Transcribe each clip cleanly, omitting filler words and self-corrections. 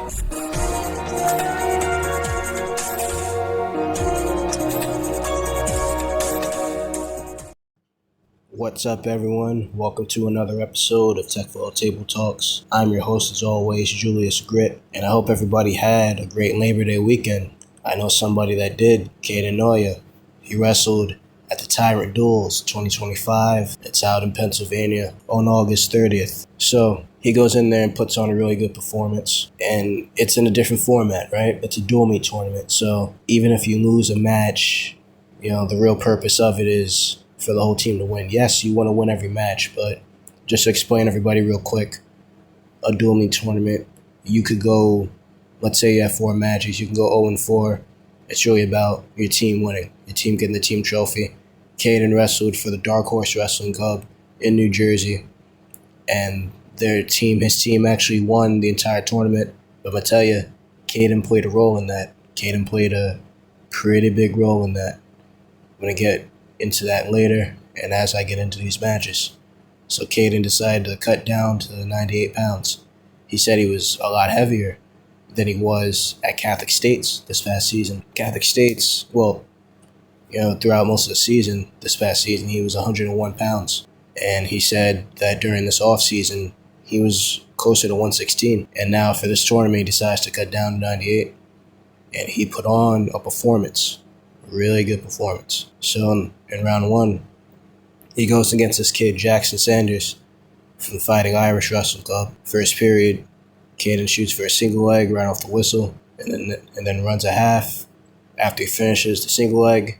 What's up, everyone? Welcome to another episode of Techfall Tabletalks. I'm your host, as always, Julius Grit, and I hope everybody had a great Labor Day weekend. I know somebody that did, Kaiden Noia. He wrestled at the Tyrant Duals 2025. It's out in Pennsylvania on August 30th. So he goes in there and puts on a really good performance, and it's in a different format, right? It's a dual meet tournament. So even if you lose a match, the real purpose of it is for the whole team to win. Yes, you want to win every match, but just to explain everybody real quick, a dual meet tournament, you could go, let's say you have 4 matches, you can go 0-4. It's really about your team winning, your team getting the team trophy. Kaiden wrestled for the Dark Horse Wrestling Club in New Jersey, and his team actually won the entire tournament. But I'm going to tell you, Kaiden played a role in that. Kaiden played a pretty big role in that. I'm going to get into that later and as I get into these matches. So Kaiden decided to cut down to 98 pounds. He said he was a lot heavier than he was at Catholic States this past season. Catholic States, throughout most of the season, this past season, he was 101 pounds. And he said that during this off season, he was closer to 116. And now for this tournament, he decides to cut down to 98. And he put on a performance. Really good performance. So in round 1, he goes against this kid, Jackson Sanders, from the Fighting Irish Wrestling Club. First period, Kaiden shoots for a single leg right off the whistle, and then runs a half after he finishes the single leg.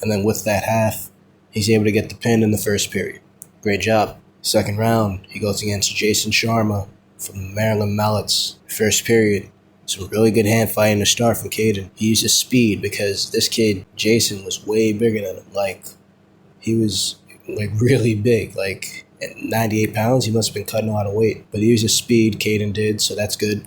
And then with that half, he's able to get the pin in the first period. Great job. Second round, he goes against Jason Sharma from the Maryland Mallets. First period, some really good hand fighting to start from Kaiden. He used his speed because this kid, Jason, was way bigger than him. He was really big. At 98 pounds, he must have been cutting a lot of weight. But he used his speed, Kaiden did, so that's good.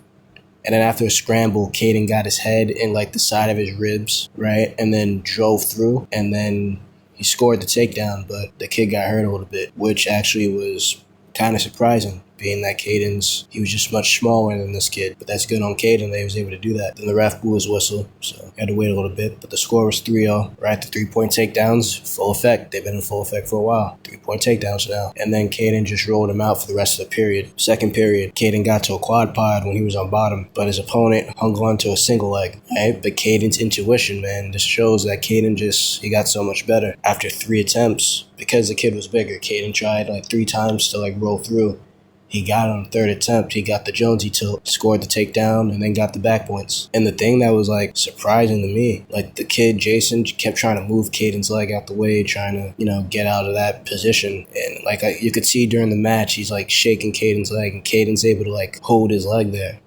And then after a scramble, Kaiden got his head in the side of his ribs, right? And then drove through, and then he scored the takedown, but the kid got hurt a little bit, which actually was kind of surprising, being that he was just much smaller than this kid. But that's good on Kaiden that he was able to do that. Then the ref blew his whistle, so he had to wait a little bit. But the score was 3-0, right? The 3-point takedowns, full effect. They've been in full effect for a while. 3-point takedowns now. And then Kaiden just rolled him out for the rest of the period. Second period, Kaiden got to a quad pod when he was on bottom, but his opponent hung on to a single leg, right? But Kaiden's intuition, man, this shows that Kaiden he got so much better. After 3 attempts, because the kid was bigger, Kaiden tried 3 times to roll through. He got on the 3rd attempt. He got the Jonesy tilt, scored the takedown, and then got the back points. And the thing that was surprising to me, the kid Jason kept trying to move Kaiden's leg out the way, trying to get out of that position. And you could see during the match, he's shaking Kaiden's leg, and Kaiden's able to hold his leg there,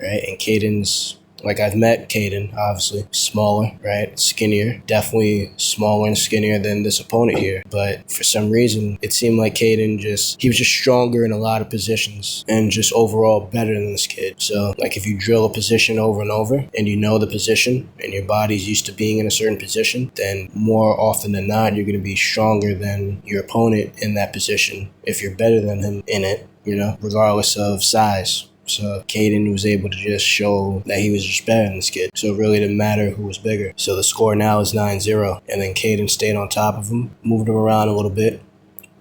right? And Kaiden's I've met Kaiden, obviously, smaller, right, skinnier, definitely smaller and skinnier than this opponent here. But for some reason, it seemed like Kaiden he was just stronger in a lot of positions and just overall better than this kid. So, if you drill a position over and over and you know the position and your body's used to being in a certain position, then more often than not, you're going to be stronger than your opponent in that position if you're better than him in it, regardless of size. So Kaiden was able to just show that he was just better than this kid. So it really didn't matter who was bigger. So the score now is 9-0. And then Kaiden stayed on top of him, moved him around a little bit.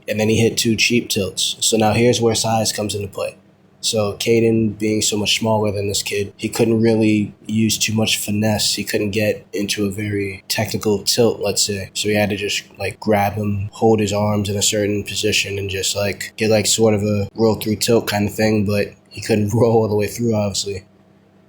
And then he hit 2 cheap tilts. So now here's where size comes into play. So Kaiden, being so much smaller than this kid, he couldn't really use too much finesse. He couldn't get into a very technical tilt, let's say. So he had to just grab him, hold his arms in a certain position, and just get sort of a roll through tilt kind of thing. But he couldn't roll all the way through, obviously.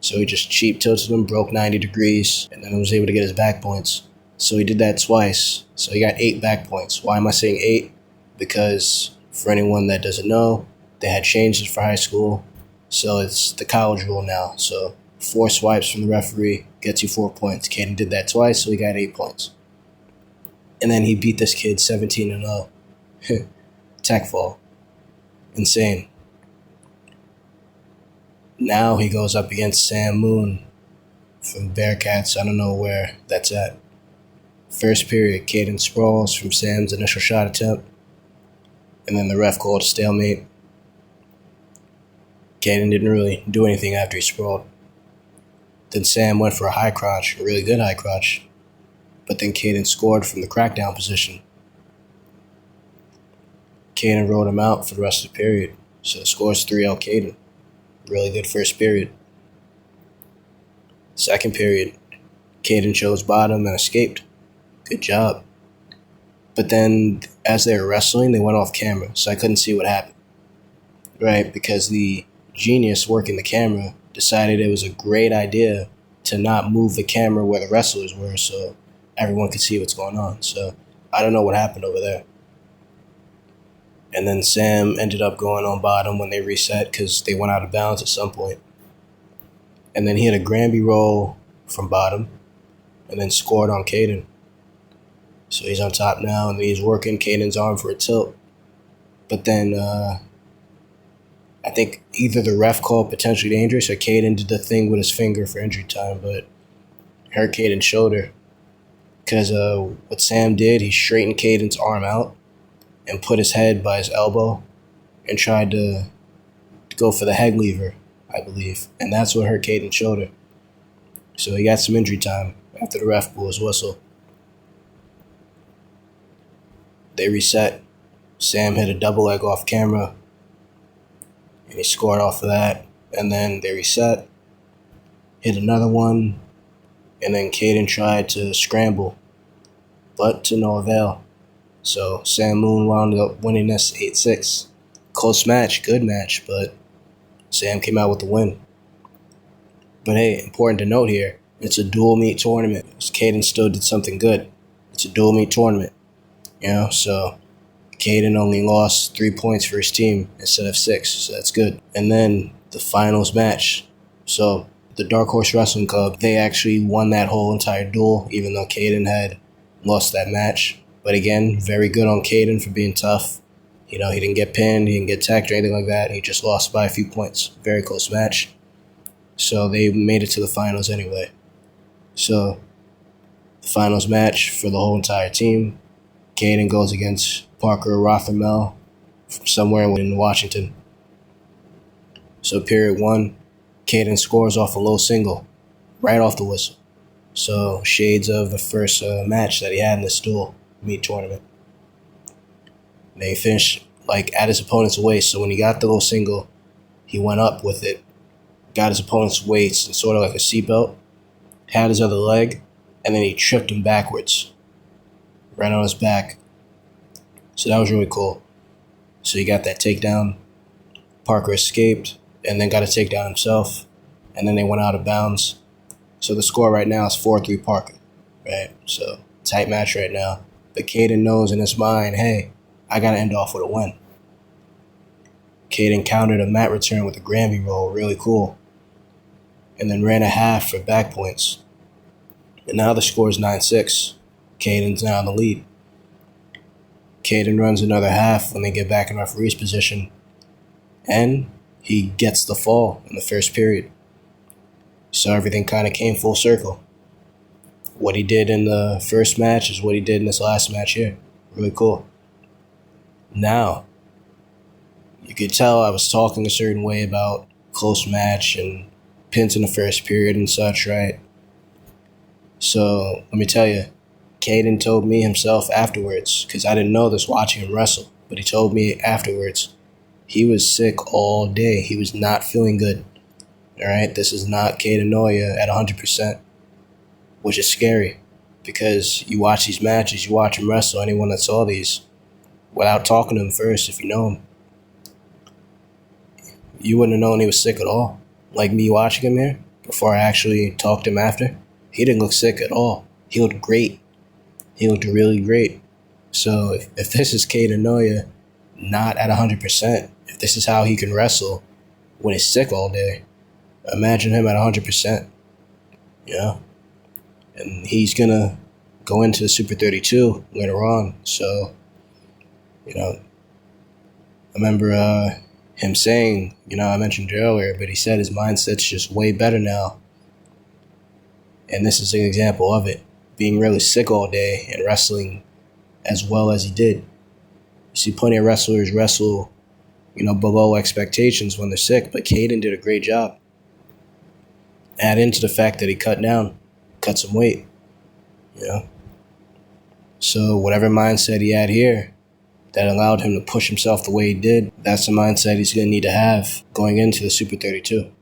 So he just cheap tilted him, broke 90 degrees, and then was able to get his back points. So he did that twice. So he got 8 back points. Why am I saying 8? Because for anyone that doesn't know, they had changed it for high school. So it's the college rule now. So 4 swipes from the referee gets you 4 points. Kaiden did that twice, so he got 8 points. And then he beat this kid 17-0. Techfall. Insane. Now he goes up against Sam Moon from Bearcats. I don't know where that's at. First period, Kaiden sprawls from Sam's initial shot attempt. And then the ref called a stalemate. Kaiden didn't really do anything after he sprawled. Then Sam went for a high crotch, a really good high crotch. But then Kaiden scored from the crackdown position. Kaiden rode him out for the rest of the period. So the score's 3-0 Kaiden. Really good first period. Second period, Kaiden chose bottom and escaped. Good job. But then as they were wrestling, they went off camera, so I couldn't see what happened. Right? Because the genius working the camera decided it was a great idea to not move the camera where the wrestlers were so everyone could see what's going on. So I don't know what happened over there. And then Sam ended up going on bottom when they reset because they went out of bounds at some point. And then he hit a Granby roll from bottom and then scored on Kaiden. So he's on top now and he's working Kaiden's arm for a tilt. But then I think either the ref called potentially dangerous or Kaiden did the thing with his finger for injury time, but hurt Kaiden's shoulder. Because what Sam did, he straightened Kaiden's arm out and put his head by his elbow and tried to go for the head lever, I believe. And that's what hurt Kaiden's shoulder. So he got some injury time after the ref blew his whistle. They reset. Sam hit a double leg off camera. And he scored off of that. And then they reset. Hit another one. And then Kaiden tried to scramble. But to no avail. So Sam Moon wound up winning this 8-6. Close match, good match, but Sam came out with the win. But hey, important to note here, it's a dual meet tournament. Kaiden still did something good. It's a dual meet tournament. So Kaiden only lost 3 points for his team instead of 6, so that's good. And then the finals match. So the Dark Horse Wrestling Club, they actually won that whole entire duel, even though Kaiden had lost that match. But again, very good on Kaiden for being tough. He didn't get pinned, he didn't get tagged or anything like that. He just lost by a few points. Very close match. So they made it to the finals anyway. So the finals match for the whole entire team. Kaiden goes against Parker Rothermel from somewhere in Washington. So period 1, Kaiden scores off a low single, right off the whistle. So shades of the first match that he had in this dual meet tournament. And he finished at his opponent's waist. So when he got the low single, he went up with it, got his opponent's waist and sort of like a seatbelt, had his other leg, and then he tripped him backwards, right on his back. So that was really cool. So he got that takedown. Parker escaped and then got a takedown himself. And then they went out of bounds. So the score right now is 4-3 Parker, right? So tight match right now. But Kaiden knows in his mind, hey, I got to end off with a win. Kaiden countered a mat return with a Granby roll, really cool. And then ran a half for back points. And now the score is 9-6. Kaiden's now in the lead. Kaiden runs another half when they get back in referee's position. And he gets the fall in the first period. So everything kind of came full circle. What he did in the first match is what he did in this last match here. Really cool. Now, you could tell I was talking a certain way about close match and pins in the first period and such, right? So let me tell you, Kaiden told me himself afterwards, because I didn't know this watching him wrestle, but he told me afterwards he was sick all day. He was not feeling good. All right, this is not Kaiden Noia at 100%, which is scary because you watch these matches, you watch him wrestle, anyone that saw these, without talking to him first, if you know him, you wouldn't have known he was sick at all. Like me watching him here, before I actually talked to him after, he didn't look sick at all. He looked great. He looked really great. So if this is Kaiden Noia not at 100%, if this is how he can wrestle when he's sick all day, imagine him at 100%, and he's going to go into the Super 32 later on. So, I remember him saying, I mentioned earlier, but he said his mindset's just way better now. And this is an example of it, being really sick all day and wrestling as well as he did. You see plenty of wrestlers wrestle, below expectations when they're sick, but Kaiden did a great job. Add into the fact that he cut some weight, So whatever mindset he had here that allowed him to push himself the way he did, that's the mindset he's going to need to have going into the Super 32.